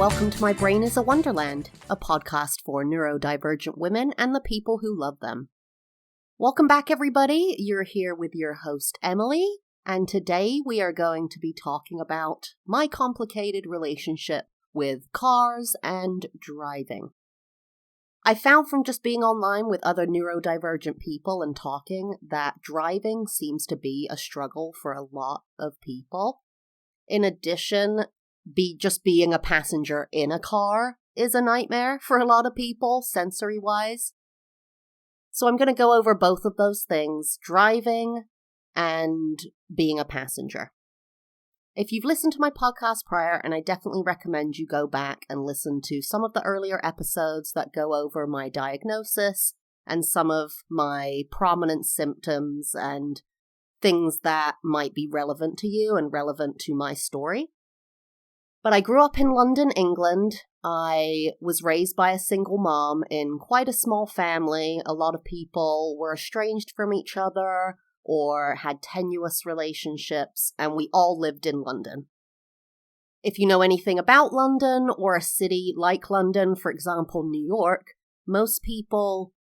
welcome to My Brain is a Wonderland, a podcast for neurodivergent women and the people who love them. Welcome back, everybody. You're here with your host, Emily, and today we are going to be talking about my complicated relationship with cars and driving. I found from just being online with other neurodivergent people and talking that driving seems to be a struggle for a lot of people. In addition, just being a passenger in a car is a nightmare for a lot of people, sensory-wise. So I'm going to go over both of those things, driving and being a passenger. If you've listened to my podcast prior, and I definitely recommend you go back and listen to some of the earlier episodes that go over my diagnosis and some of my prominent symptoms and things that might be relevant to you and relevant to my story. But I grew up in London, England. I was raised by a single mom in quite a small family. A lot of people were estranged from each other or had tenuous relationships, and we all lived in London. If you know anything about London or a city like London, for example, New York, most people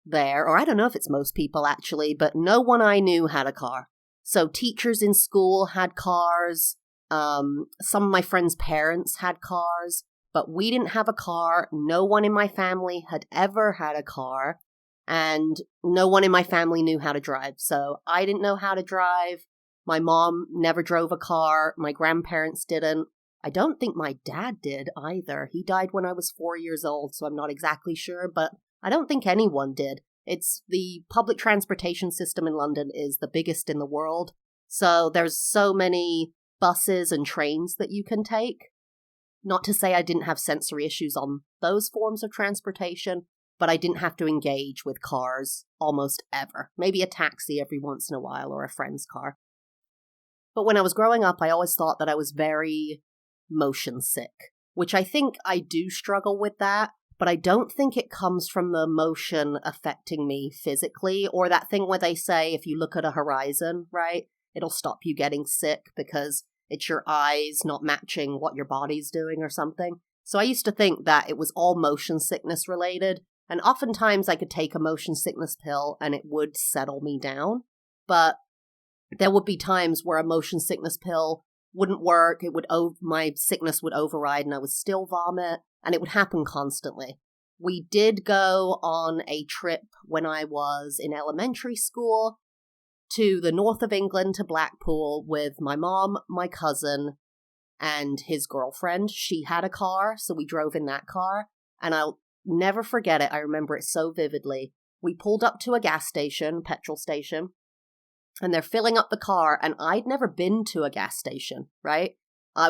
there, or I don't know if it's most people actually, but no one I knew had a car. So teachers in school had cars. Some of my friends' parents had cars, but we didn't have a car. No one in my family had ever had a car, and no one in my family knew how to drive. So I didn't know how to drive. My mom never drove a car. My grandparents didn't. I don't think my dad did either. He died when I was 4 years old, so I'm not exactly sure, but I don't think anyone did. It's the public transportation system in London is the biggest in the world. So there's so many buses and trains that you can take. Not to say I didn't have sensory issues on those forms of transportation, but I didn't have to engage with cars almost ever. Maybe a taxi every once in a while or a friend's car. But when I was growing up, I always thought that I was very motion sick, which I think I do struggle with that, but I don't think it comes from the motion affecting me physically, or that thing where they say if you look at a horizon, right? It'll stop you getting sick because it's your eyes not matching what your body's doing or something. So I used to think that it was all motion sickness related, and oftentimes I could take a motion sickness pill and it would settle me down. But there would be times where a motion sickness pill wouldn't work. My sickness would override and I would still vomit, and it would happen constantly. We did go on a trip when I was in elementary school to the north of England, to Blackpool, with my mom, my cousin, and his girlfriend. She had a car, so we drove in that car, and I'll never forget it. I remember it so vividly. We pulled up to a gas station, petrol station, and they're filling up the car, and I'd never been to a gas station, right?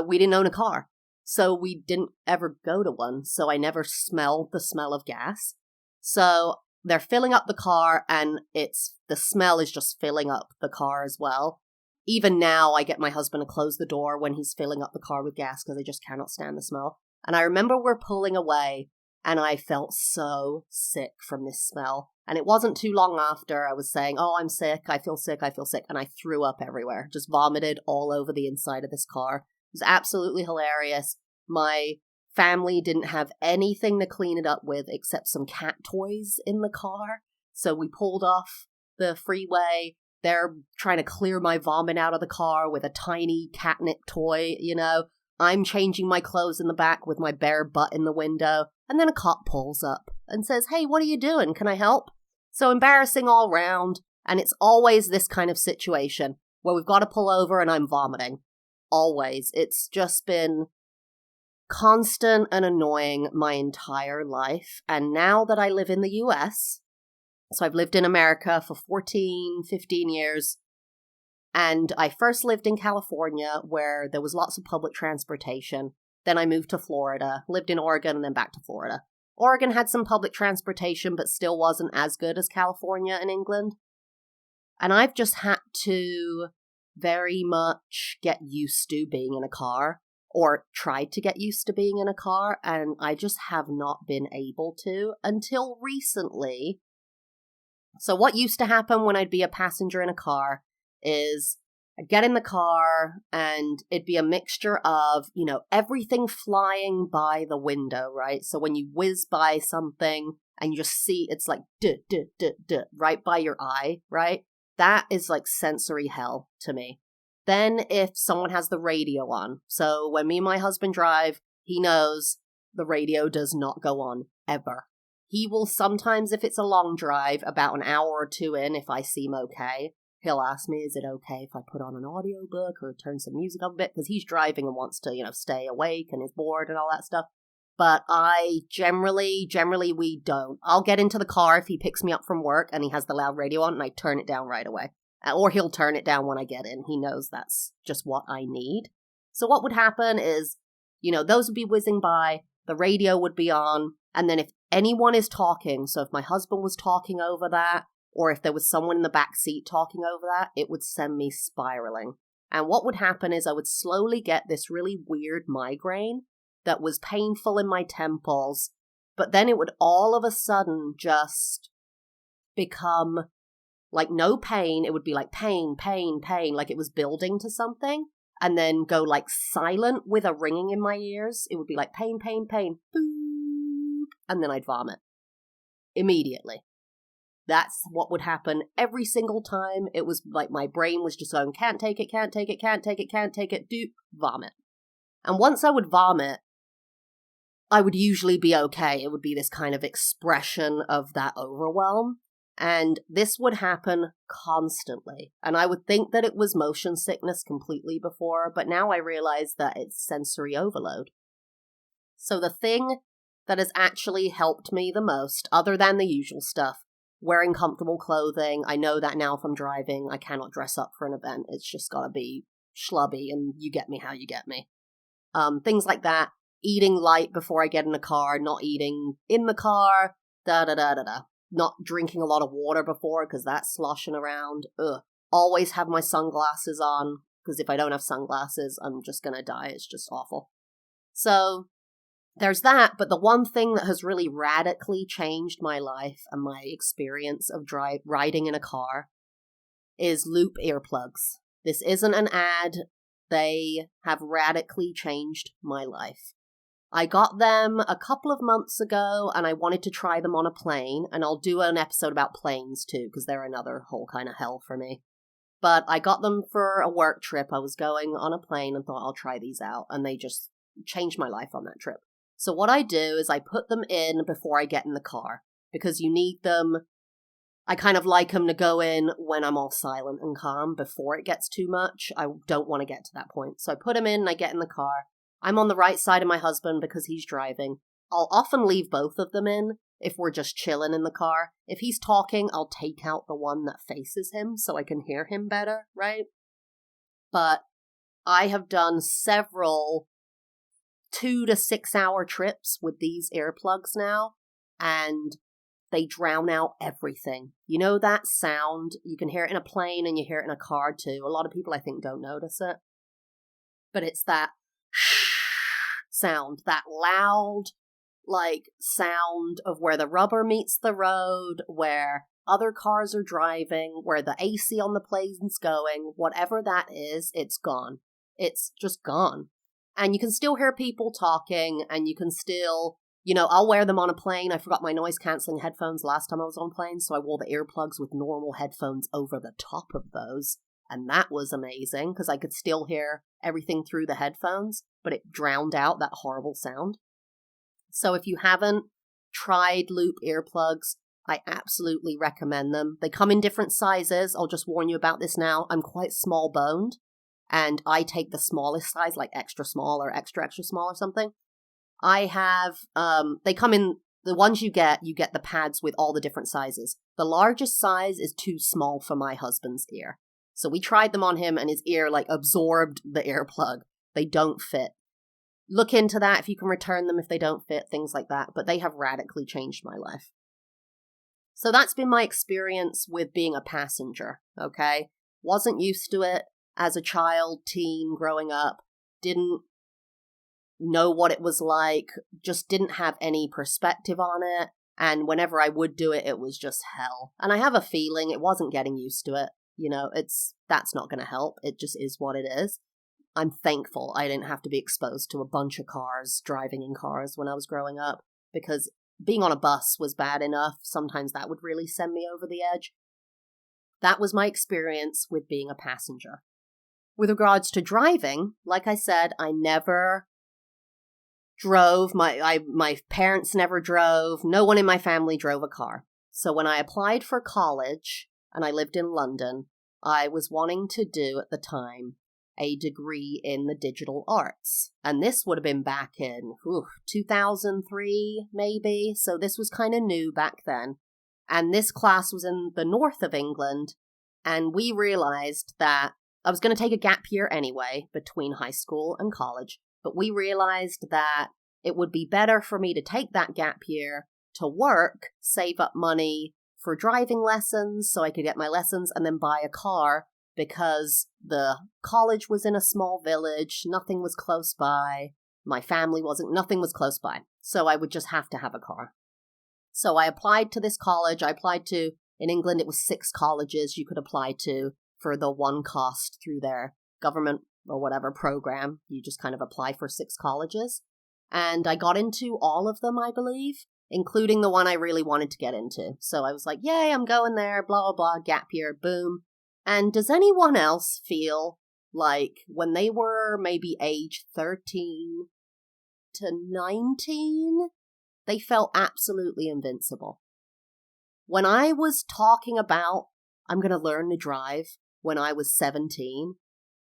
We didn't own a car, so we didn't ever go to one, so I never smelled the smell of gas. So they're filling up the car, and the smell is just filling up the car as well. Even now, I get my husband to close the door when he's filling up the car with gas because I just cannot stand the smell. And I remember we're pulling away, and I felt so sick from this smell. And it wasn't too long after I was saying, oh, I'm sick, I feel sick, and I threw up everywhere. Just vomited all over the inside of this car. It was absolutely hilarious. My family didn't have anything to clean it up with except some cat toys in the car. So we pulled off the freeway. They're trying to clear my vomit out of the car with a tiny catnip toy, I'm changing my clothes in the back with my bare butt in the window. And then a cop pulls up and says, hey, what are you doing? Can I help? So embarrassing all round. And it's always this kind of situation where we've got to pull over and I'm vomiting. Always. It's just been constant and annoying my entire life. And now that I live in the US, so I've lived in America for 14, 15 years, and I first lived in California where there was lots of public transportation. Then I moved to Florida, lived in Oregon, and then back to Florida. Oregon had some public transportation, but still wasn't as good as California and England. And I've just had to very much get used to being in a car, or tried to get used to being in a car, and I just have not been able to until recently. So what used to happen when I'd be a passenger in a car is I'd get in the car and it'd be a mixture of, everything flying by the window, right? So when you whiz by something and you just see it's like duh, duh, duh, duh, right by your eye, right? That is like sensory hell to me. Then if someone has the radio on, so when me and my husband drive, he knows the radio does not go on ever. He will sometimes, if it's a long drive, about an hour or two in, if I seem okay, he'll ask me, is it okay if I put on an audiobook or turn some music up a bit? Because he's driving and wants to, stay awake and is bored and all that stuff. But I generally, we don't. I'll get into the car if he picks me up from work and he has the loud radio on and I turn it down right away. Or he'll turn it down when I get in. He knows that's just what I need. So what would happen is, those would be whizzing by, the radio would be on, and then if anyone is talking, so if my husband was talking over that, or if there was someone in the back seat talking over that, it would send me spiraling. And what would happen is I would slowly get this really weird migraine that was painful in my temples, but then it would all of a sudden just become like no pain. It would be like pain, like it was building to something, and then go like silent with a ringing in my ears. It would be like pain, boop, and then I'd vomit immediately. That's what would happen every single time. It was like my brain was just going, can't take it, doop, vomit. And once I would vomit, I would usually be okay. It would be this kind of expression of that overwhelm. And this would happen constantly. And I would think that it was motion sickness completely before, but now I realize that it's sensory overload. So the thing that has actually helped me the most, other than the usual stuff, wearing comfortable clothing. I know that now if I'm driving, I cannot dress up for an event. It's just gotta be schlubby and you get me how you get me. Things like that. Eating light before I get in the car, not eating in the car, Not drinking a lot of water before because that's sloshing around. Always have my sunglasses on because if I don't have sunglasses, I'm just gonna die. It's just awful. So there's that, but the one thing that has really radically changed my life and my experience of riding in a car is loop earplugs. This isn't an ad. They have radically changed my life. I got them a couple of months ago and I wanted to try them on a plane, and I'll do an episode about planes too because they're another whole kind of hell for me. But I got them for a work trip. I was going on a plane and thought I'll try these out, and they just changed my life on that trip. So what I do is I put them in before I get in the car because you need them. I kind of like them to go in when I'm all silent and calm before it gets too much. I don't want to get to that point. So I put them in and I get in the car. I'm on the right side of my husband because he's driving. I'll often leave both of them in if we're just chilling in the car. If he's talking, I'll take out the one that faces him so I can hear him better, right? But I have done several 2 to 6 hour trips with these earplugs now, and they drown out everything. You know that sound? You can hear it in a plane and you hear it in a car too. A lot of people I think don't notice it. But it's that sound, that loud, sound of where the rubber meets the road, where other cars are driving, where the AC on the plane's going, whatever that is, it's gone. It's just gone. And you can still hear people talking, and you can still, I'll wear them on a plane. I forgot my noise-canceling headphones last time I was on a plane, so I wore the earplugs with normal headphones over the top of those. And that was amazing, because I could still hear everything through the headphones, but it drowned out that horrible sound. So if you haven't tried loop earplugs, I absolutely recommend them. They come in different sizes. I'll just warn you about this now. I'm quite small-boned, and I take the smallest size, like extra small or extra small or something. I have, they come in, the ones you get the pads with all the different sizes. The largest size is too small for my husband's ear. So we tried them on him and his ear absorbed the earplug. They don't fit. Look into that if you can return them if they don't fit, things like that. But they have radically changed my life. So that's been my experience with being a passenger, okay? Wasn't used to it as a child, teen, growing up. Didn't know what it was like. Just didn't have any perspective on it. And whenever I would do it, it was just hell. And I have a feeling it wasn't getting used to it. That's not going to help. It just is what it is. I'm thankful I didn't have to be exposed to a bunch of cars, driving in cars when I was growing up, because being on a bus was bad enough. Sometimes that would really send me over the edge. That was my experience with being a passenger. With regards to driving, like I said, I never drove. My parents never drove. No one in my family drove a car. So when I applied for college and I lived in London, I was wanting to do at the time a degree in the digital arts. And this would have been back in 2003, maybe. So this was kind of new back then. And this class was in the north of England. And we realized that I was going to take a gap year anyway between high school and college. But we realized that it would be better for me to take that gap year to work, save up money for driving lessons so I could get my lessons, and then buy a car, because the college was in a small village, nothing was close by, my family nothing was close by, so I would just have to have a car. So I applied to this college. In England, it was 6 colleges you could apply to for the one cost through their government or whatever program. You just kind of apply for 6 colleges. And I got into all of them, I believe, including the one I really wanted to get into. So I was like, yay, I'm going there, blah, blah, blah, gap year, boom. And does anyone else feel like when they were maybe age 13 to 19, they felt absolutely invincible? When I was talking about, I'm going to learn to drive when I was 17,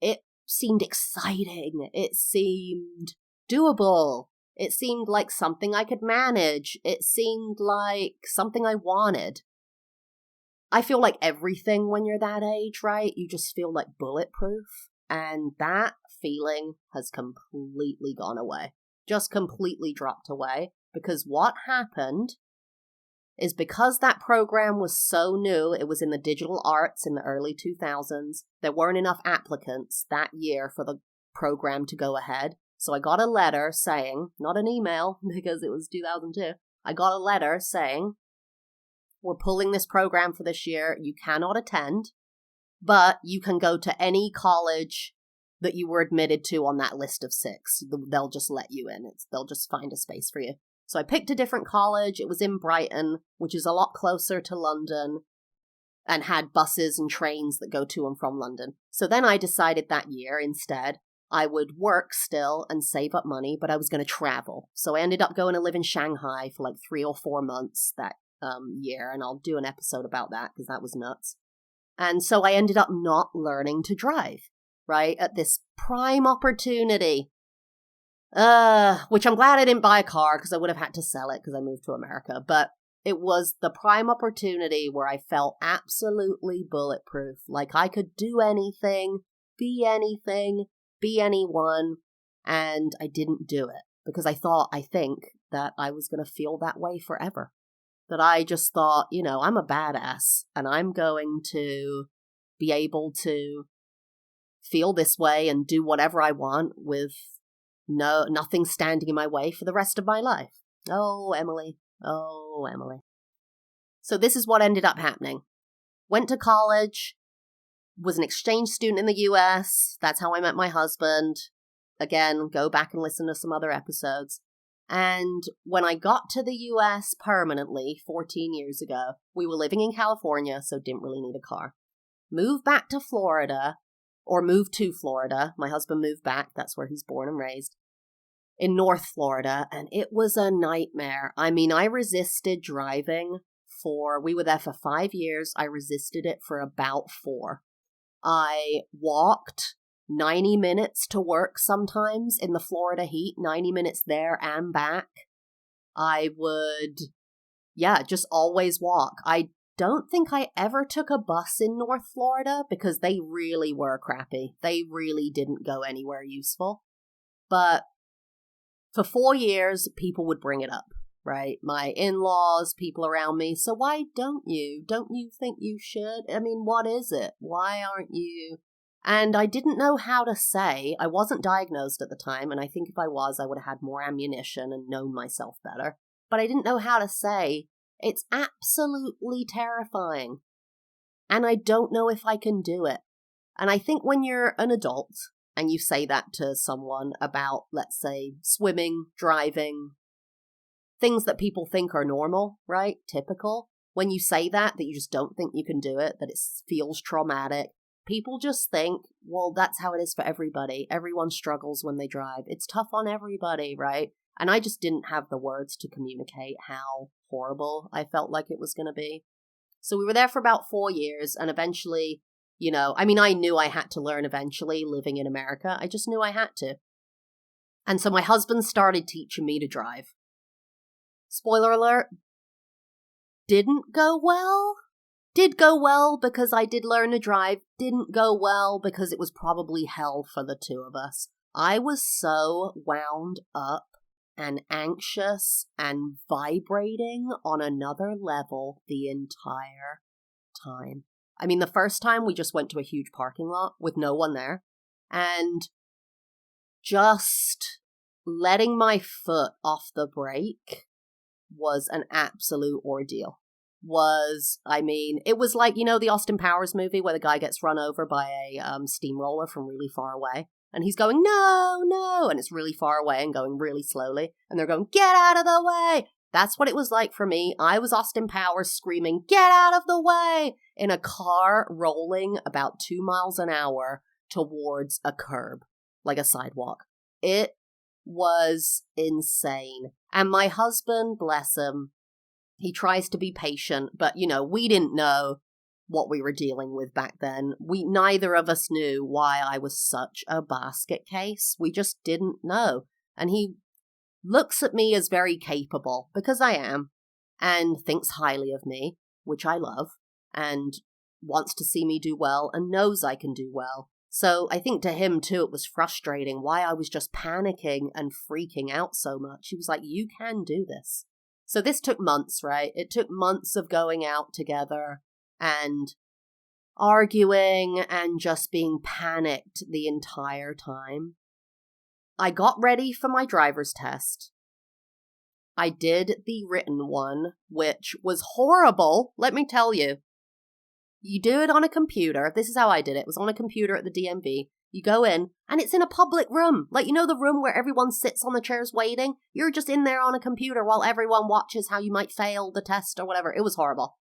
it seemed exciting. It seemed doable. It seemed like something I could manage. It seemed like something I wanted. I feel like everything when you're that age, right? You just feel like bulletproof. And that feeling has completely gone away. Just completely dropped away. Because what happened is, because that program was so new, it was in the digital arts in the early 2000s, there weren't enough applicants that year for the program to go ahead. So I got a letter saying, not an email because it was 2002, I got a letter saying, we're pulling this program for this year, you cannot attend, but you can go to any college that you were admitted to on that list of 6. They'll just let you in. They'll just find a space for you. So I picked a different college. It was in Brighton, which is a lot closer to London, and had buses and trains that go to and from London. So then I decided that year, instead, I would work still and save up money, but I was going to travel. So I ended up going to live in Shanghai for like 3 or 4 months that year, and I'll do an episode about that because that was nuts. And so I ended up not learning to drive, right, at this prime opportunity. Which I'm glad I didn't buy a car, because I would have had to sell it because I moved to America. But it was the prime opportunity where I felt absolutely bulletproof. Like I could do anything, be anyone. And I didn't do it because I think that I was going to feel that way forever. That I just thought, I'm a badass and I'm going to be able to feel this way and do whatever I want with nothing standing in my way for the rest of my life. Oh, Emily. So this is what ended up happening. Went to college, was an exchange student in the US. That's how I met my husband. Again, go back and listen to some other episodes. And when I got to the US permanently 14 years ago, we were living in California, so didn't really need a car. Moved back to Florida, or moved to Florida. My husband moved back. That's where he's born and raised. In North Florida, and it was a nightmare. I mean, I resisted driving we were there for 5 years. I resisted it for about 4. I walked 90 minutes to work sometimes in the Florida heat, 90 minutes there and back. I would, just always walk. I don't think I ever took a bus in North Florida because they really were crappy. They really didn't go anywhere useful. But for 4 years, people would bring it up, right? My in-laws, people around me. So why don't you? Don't you think you should? I mean, what is it? Why aren't you? And I didn't know how to say. I wasn't diagnosed at the time, and I think if I was, I would have had more ammunition and known myself better. But I didn't know how to say, it's absolutely terrifying. and I don't know if I can do it. And I think when you're an adult and you say that to someone about, let's say, swimming, driving, things that people think are normal, right? Typical. When you say that you just don't think you can do it, that it feels traumatic, people just think, well, that's how it is for everybody. Everyone struggles when they drive. It's tough on everybody, right? And I just didn't have the words to communicate how horrible I felt like it was going to be. So we were there for about 4 years, and eventually, I knew I had to learn eventually living in America. I just knew I had to. And so my husband started teaching me to drive. Spoiler alert, didn't go well. Did go well because I did learn to drive. Didn't go well because it was probably hell for the two of us. I was so wound up and anxious and vibrating on another level the entire time. I mean, the first time we just went to a huge parking lot with no one there, and just letting my foot off the brake was an absolute ordeal. It was like, the Austin Powers movie where the guy gets run over by a steamroller from really far away. And he's going, no, no. And it's really far away and going really slowly. And they're going, get out of the way. That's what it was like for me. I was Austin Powers screaming, get out of the way, in a car rolling about 2 miles an hour towards a curb, like a sidewalk. It was insane. And my husband, bless him, he tries to be patient, but, we didn't know what we were dealing with back then. Neither of us knew why I was such a basket case. We just didn't know. And he looks at me as very capable, because I am, and thinks highly of me, which I love, and wants to see me do well, and knows I can do well. So I think to him, too, it was frustrating why I was just panicking and freaking out so much. He was like, you can do this. So this took months, right? It took months of going out together and arguing and just being panicked the entire time. I got ready for my driver's test. I did the written one, which was horrible, let me tell you. You do it on a computer. This is how I did it. It was on a computer at the DMV. You go in, and it's in a public room. Like, the room where everyone sits on the chairs waiting? You're just in there on a computer while everyone watches how you might fail the test or whatever. It was horrible.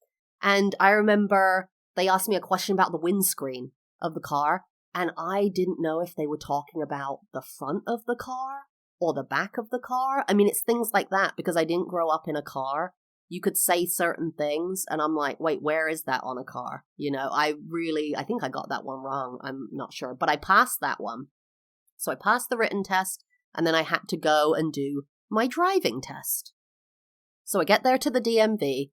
And I remember they asked me a question about the windscreen of the car, and I didn't know if they were talking about the front of the car or the back of the car. I mean, it's things like that, because I didn't grow up in a car. You could say certain things, and I'm like, wait, where is that on a car? I think I got that one wrong. I'm not sure. But I passed that one. So I passed the written test, and then I had to go and do my driving test. So I get there to the DMV.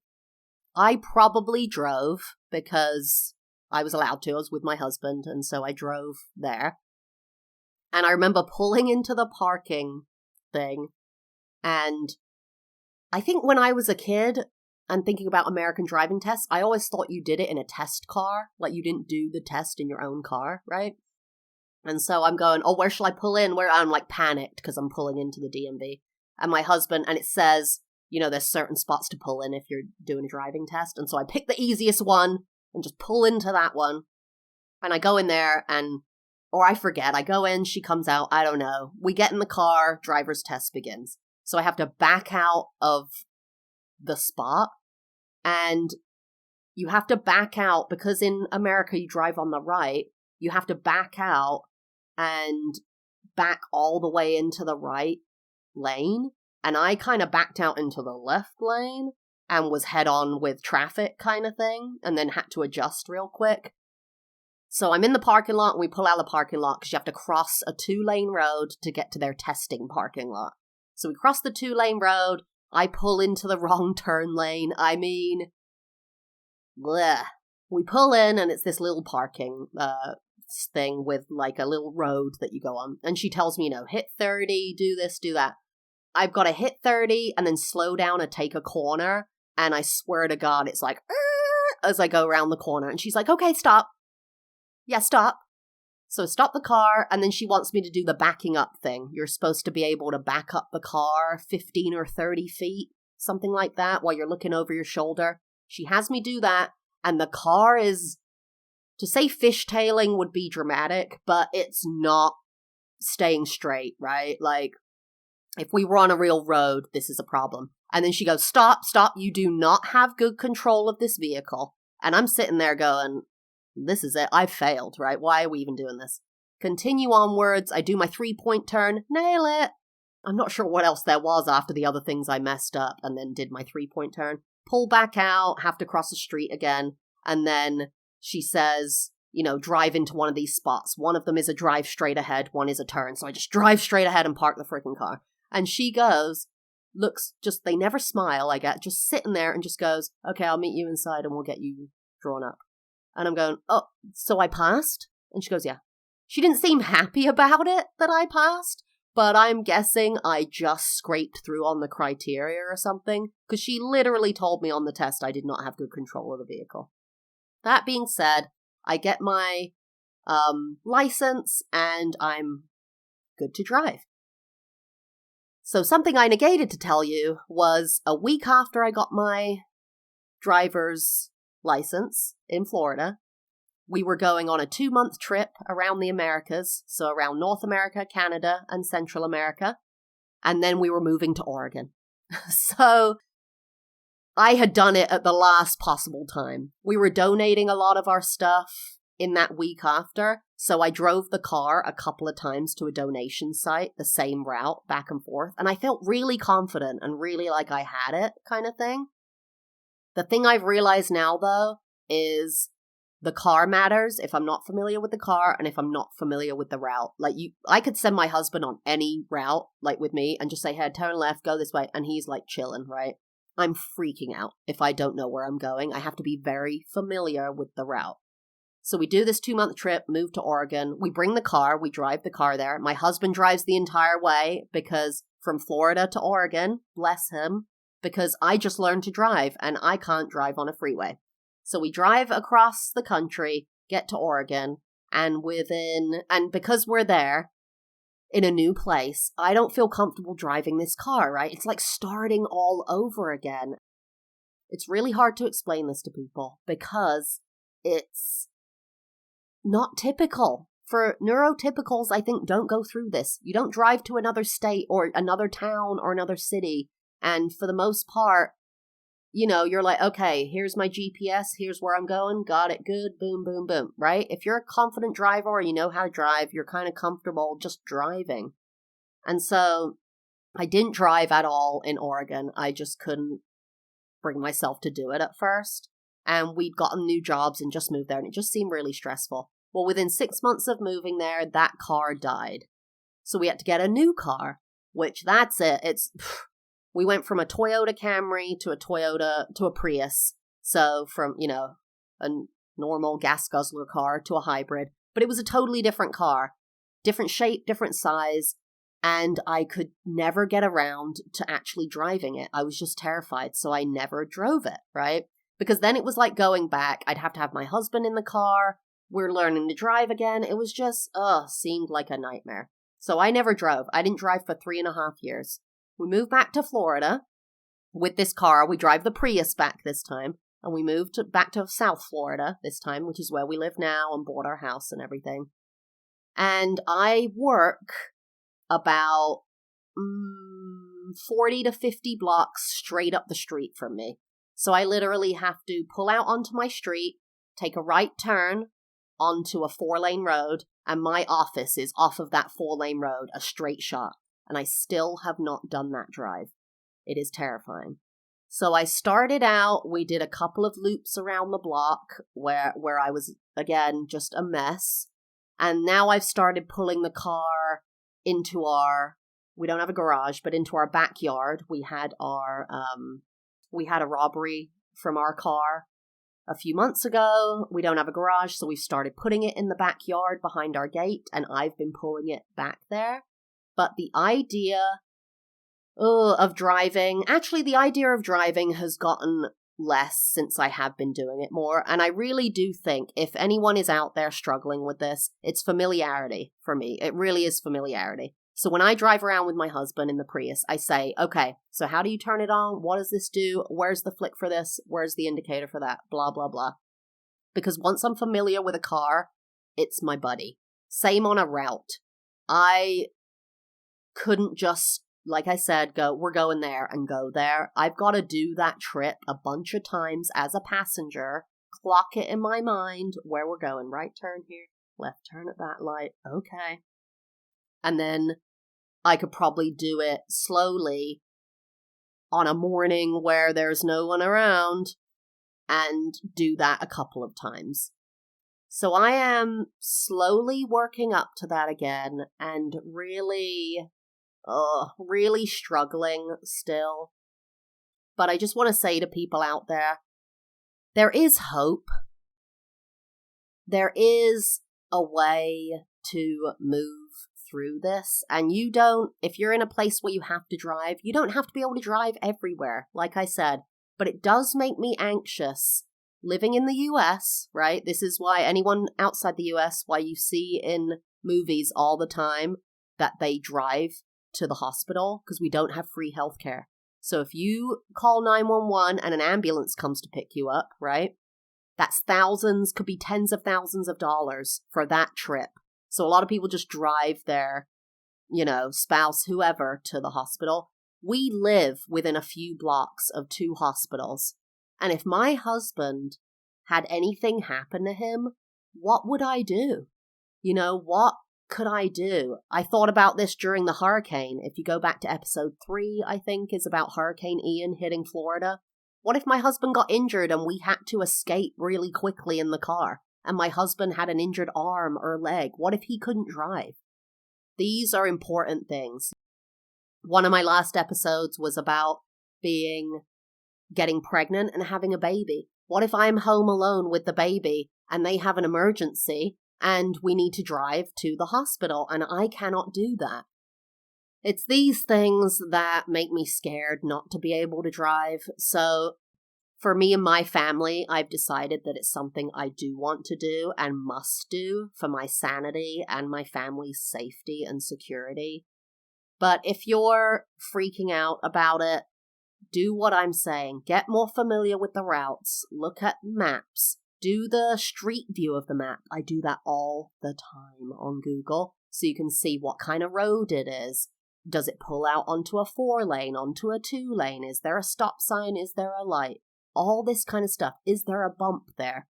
I probably drove because I was allowed to. I was with my husband, and so I drove there. And I remember pulling into the parking thing, and I think when I was a kid and thinking about American driving tests, I always thought you did it in a test car, like you didn't do the test in your own car, right? And so I'm going, oh, where shall I pull in? Where I'm like panicked because I'm pulling into the DMV. And my husband, and it says, there's certain spots to pull in if you're doing a driving test. And so I pick the easiest one and just pull into that one. And I go in there or I forget, I go in, she comes out, I don't know. We get in the car, driver's test begins. So I have to back out of the spot, and you have to back out because in America you drive on the right. You have to back out and back all the way into the right lane. And I kind of backed out into the left lane and was head on with traffic kind of thing, and then had to adjust real quick. So I'm in the parking lot, and we pull out of the parking lot because you have to cross a 2-lane road to get to their testing parking lot. So we cross the 2-lane road. I pull into the wrong turn lane. Bleh. We pull in, and it's this little parking thing with like a little road that you go on. And she tells me, hit 30, do this, do that. I've got to hit 30 and then slow down and take a corner. And I swear to God, it's like, as I go around the corner. And she's like, okay, stop. Yeah, stop. So stop the car, and then she wants me to do the backing up thing. You're supposed to be able to back up the car 15 or 30 feet, something like that, while you're looking over your shoulder. She has me do that, and the car is to say fishtailing would be dramatic, but it's not staying straight, right? Like, if we were on a real road, this is a problem. And then she goes, stop, you do not have good control of this vehicle. And I'm sitting there going, this is it, I've failed, right? Why are we even doing this? Continue onwards, I do my 3-point turn, nail it. I'm not sure what else there was after the other things I messed up and then did my 3-point turn. Pull back out, have to cross the street again. And then she says, drive into one of these spots. One of them is a drive straight ahead, one is a turn. So I just drive straight ahead and park the freaking car. And she goes, they never smile, I get, just sitting there and just goes, okay, I'll meet you inside and we'll get you drawn up. And I'm going, oh, so I passed? And she goes, yeah. She didn't seem happy about it that I passed, but I'm guessing I just scraped through on the criteria or something, because she literally told me on the test I did not have good control of the vehicle. That being said, I get my license and I'm good to drive. So something I negated to tell you was a week after I got my driver's license in Florida, we were going on a 2-month trip around the Americas, so around North America, Canada, and Central America, and then we were moving to Oregon. So I had done it at the last possible time. We were donating a lot of our stuff in that week after, so I drove the car a couple of times to a donation site, the same route, back and forth, and I felt really confident and really like I had it, kind of thing. The thing I've realized now, though, is the car matters if I'm not familiar with the car and if I'm not familiar with the route. Like, I could send my husband on any route, like with me, and just say, hey, turn left, go this way, and he's like chilling, right? I'm freaking out if I don't know where I'm going. I have to be very familiar with the route. So we do this 2-month trip, move to Oregon. We bring the car, we drive the car there. My husband drives the entire way because from Florida to Oregon, bless him, because I just learned to drive and I can't drive on a freeway. So we drive across the country, get to Oregon, and because we're there in a new place, I don't feel comfortable driving this car, right? It's like starting all over again. It's really hard to explain this to people because it's not typical. For neurotypicals, I think, don't go through this. You don't drive to another state or another town or another city, and for the most part, you're like, okay, here's my GPS, here's where I'm going, got it, good, boom, boom, boom, right? If you're a confident driver or you know how to drive, you're kind of comfortable just driving. And so I didn't drive at all in Oregon. I just couldn't bring myself to do it at first. And we'd gotten new jobs and just moved there, and it just seemed really stressful. Well, within 6 months of moving there, that car died. So we had to get a new car, which that's it. We went from a Toyota Camry to a Prius. So from, a normal gas guzzler car to a hybrid. But it was a totally different car. Different shape, different size. And I could never get around to actually driving it. I was just terrified. So I never drove it, right? Because then it was like going back. I'd have to have my husband in the car. We're learning to drive again. It was just, seemed like a nightmare. So I never drove. I didn't drive for 3.5 years. We moved back to Florida with this car. We drive the Prius back this time. And we moved back to South Florida this time, which is where we live now, and bought our house and everything. And I work about 40 to 50 blocks straight up the street from me. So I literally have to pull out onto my street, take a right turn onto a 4-lane road, and my office is off of that 4-lane road, a straight shot. And I still have not done that drive. It is terrifying. So I started out, we did a couple of loops around the block where I was, again, just a mess. And now I've started pulling the car into we don't have a garage, but into our backyard. We had a robbery from our car a few months ago. We don't have a garage, so we've started putting it in the backyard behind our gate, and I've been pulling it back there. But the idea of driving has gotten less since I have been doing it more. And I really do think if anyone is out there struggling with this, it's familiarity for me. It really is familiarity. So when I drive around with my husband in the Prius, I say, okay, so how do you turn it on? What does this do? Where's the flick for this? Where's the indicator for that? Blah, blah, blah. because once I'm familiar with a car, it's my buddy. Same on a route. I couldn't just, like I said, we're going there and go there. I've got to do that trip a bunch of times as a passenger, clock it in my mind where we're going. Right turn here, left turn at that light. Okay. And then I could probably do it slowly on a morning where there's no one around and do that a couple of times. So I am slowly working up to that again and really struggling still. But I just want to say to people out there is hope. There is a way to move through this. And if you're in a place where you have to drive, you don't have to be able to drive everywhere, like I said. But it does make me anxious living in the US, right? This is why anyone outside the US, why you see in movies all the time that they drive to the hospital, because we don't have free healthcare. So if you call 911 and an ambulance comes to pick you up, right? That's thousands, could be tens of thousands of dollars for that trip. So a lot of people just drive their, spouse, whoever, to the hospital. We live within a few blocks of 2 hospitals. And if my husband had anything happen to him, what would I do? What could I do? I thought about this during the hurricane. If you go back to episode 3, I think, is about Hurricane Ian hitting Florida. What if my husband got injured and we had to escape really quickly in the car? And my husband had an injured arm or leg? What if he couldn't drive? These are important things. One of my last episodes was about getting pregnant and having a baby. What if I'm home alone with the baby and they have an emergency and we need to drive to the hospital and I cannot do that? It's these things that make me scared not to be able to drive. So for me and my family, I've decided that it's something I do want to do and must do for my sanity and my family's safety and security. But if you're freaking out about it, do what I'm saying. Get more familiar with the routes. Look at maps. Do the street view of the map. I do that all the time on Google, so you can see what kind of road it is. Does it pull out onto a 4-lane, onto a 2-lane? Is there a stop sign? Is there a light? All this kind of stuff. Is there a bump there?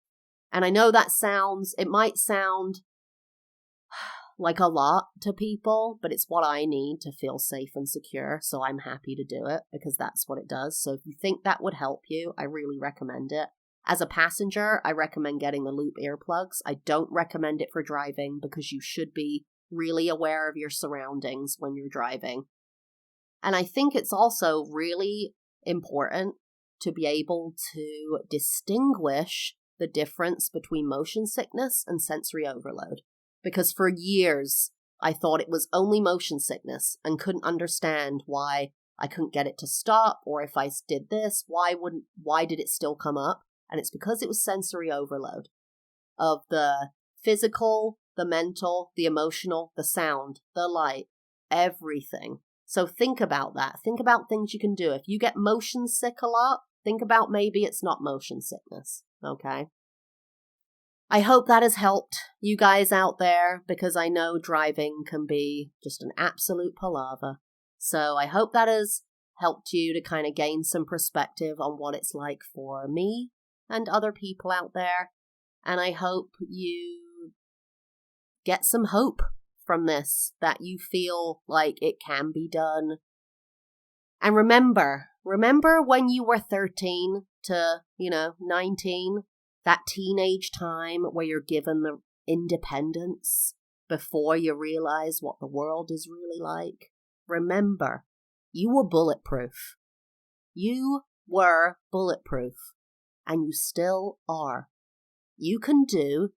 And I know it might sound like a lot to people, but it's what I need to feel safe and secure, so I'm happy to do it because that's what it does. So if you think that would help you, I really recommend it. As a passenger, I recommend getting the loop earplugs. I don't recommend it for driving because you should be really aware of your surroundings when you're driving. And I think it's also really important to be able to distinguish the difference between motion sickness and sensory overload. Because for years, I thought it was only motion sickness and couldn't understand why I couldn't get it to stop, or if I did this, why did it still come up? And it's because it was sensory overload of the physical, the mental, the emotional, the sound, the light, everything. So think about that. Think about things you can do. If you get motion sick a lot, think about maybe it's not motion sickness, okay? I hope that has helped you guys out there because I know driving can be just an absolute palaver. So I hope that has helped you to kind of gain some perspective on what it's like for me and other people out there. And I hope you get some hope from this, that you feel like it can be done. And remember when you were 13 to, 19, that teenage time where you're given the independence before you realize what the world is really like. Remember, you were bulletproof. You were bulletproof, and you still are. You can do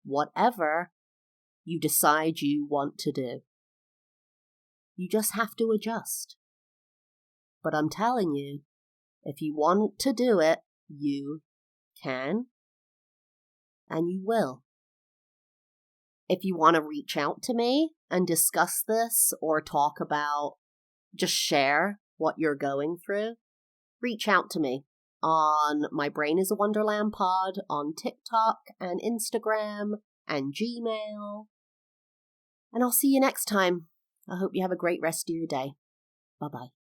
whatever you decide you want to do. You just have to adjust. But I'm telling you, if you want to do it, you can, and you will. If you want to reach out to me and discuss this or talk about, just share what you're going through, reach out to me. on My Brain is a Wonderland Pod on TikTok and Instagram and Gmail. And I'll see you next time. I hope you have a great rest of your day. Bye-bye.